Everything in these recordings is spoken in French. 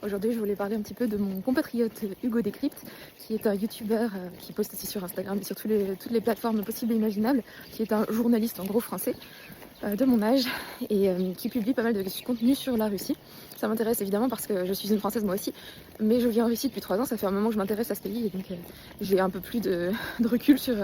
Aujourd'hui, je voulais parler un petit peu de mon compatriote Hugo Décrypte, qui est un youtubeur qui poste aussi sur Instagram et sur toutes les plateformes possibles et imaginables, qui est un journaliste en gros français de mon âge et qui publie pas mal de contenu sur la Russie. Ça m'intéresse évidemment parce que je suis une Française moi aussi, mais je vis en Russie depuis 3 ans, ça fait un moment que je m'intéresse à ce pays et donc j'ai un peu plus de recul sur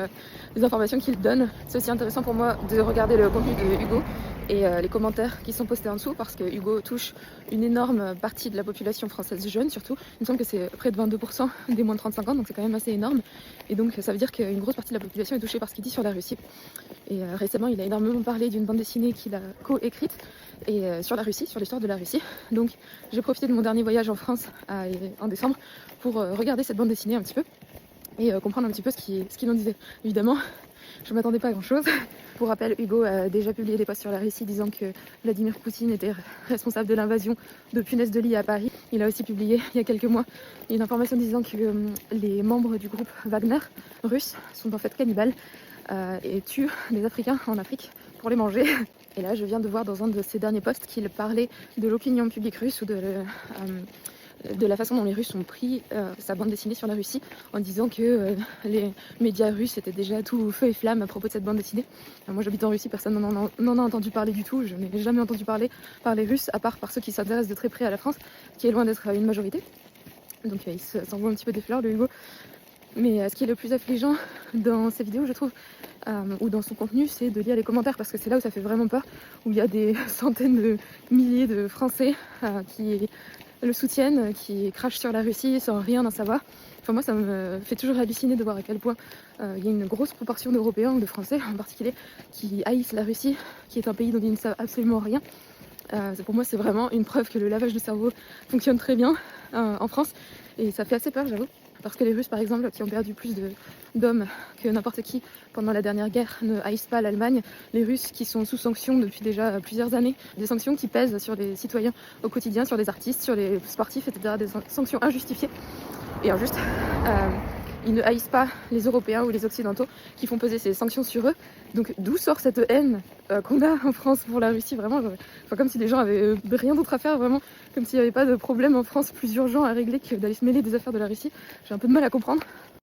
les informations qu'il donne. C'est aussi intéressant pour moi de regarder le contenu de Hugo et les commentaires qui sont postés en dessous parce que Hugo touche une énorme partie de la population française jeune surtout. Il me semble que c'est près de 22% des moins de 35 ans, donc c'est quand même assez énorme. Et donc ça veut dire qu'une grosse partie de la population est touchée par ce qu'il dit sur la Russie. Et récemment, il a énormément parlé d'une bande dessinée qu'il a co-écrite et sur la Russie, sur l'histoire de la Russie. Donc j'ai profité de mon dernier voyage en France en décembre pour regarder cette bande dessinée un petit peu et comprendre un petit peu ce qu'il en disait. Évidemment, je ne m'attendais pas à grand chose. Pour rappel, Hugo a déjà publié des posts sur la Russie disant que Vladimir Poutine était responsable de l'invasion de punaises de lit à Paris. Il a aussi publié il y a quelques mois une information disant que les membres du groupe Wagner russe sont en fait cannibales et tuent des Africains en Afrique pour les manger. Et là, je viens de voir dans un de ses derniers posts qu'il parlait de l'opinion publique russe ou de la façon dont les Russes ont pris sa bande dessinée sur la Russie en disant que les médias russes étaient déjà tout feu et flamme à propos de cette bande dessinée. Moi j'habite en Russie, personne n'en a entendu parler du tout, je n'ai jamais entendu parler par les Russes à part par ceux qui s'intéressent de très près à la France, qui est loin d'être une majorité. Donc il s'envoie un petit peu des fleurs, le Hugo. Mais ce qui est le plus affligeant dans ces vidéos, je trouve, ou dans son contenu, c'est de lire les commentaires parce que c'est là où ça fait vraiment peur, où il y a des centaines de milliers de Français qui le soutiennent, qui crachent sur la Russie sans rien en savoir. Enfin, moi, ça me fait toujours halluciner de voir à quel point il y a une grosse proportion d'Européens, ou de Français en particulier, qui haïssent la Russie, qui est un pays dont ils ne savent absolument rien. Pour moi, c'est vraiment une preuve que le lavage de cerveau fonctionne très bien en France. Et ça fait assez peur, j'avoue. Parce que les Russes, par exemple, qui ont perdu plus d'hommes que n'importe qui pendant la dernière guerre, ne haïssent pas l'Allemagne. Les Russes qui sont sous sanctions depuis déjà plusieurs années, des sanctions qui pèsent sur les citoyens au quotidien, sur les artistes, sur les sportifs, etc. Des sanctions injustifiées et injustes. Ils ne haïssent pas les Européens ou les Occidentaux qui font peser ces sanctions sur eux. Donc d'où sort cette haine qu'on a en France pour la Russie, vraiment comme si les gens avaient rien d'autre à faire, vraiment comme s'il n'y avait pas de problème en France plus urgent à régler que d'aller se mêler des affaires de la Russie. J'ai un peu de mal à comprendre.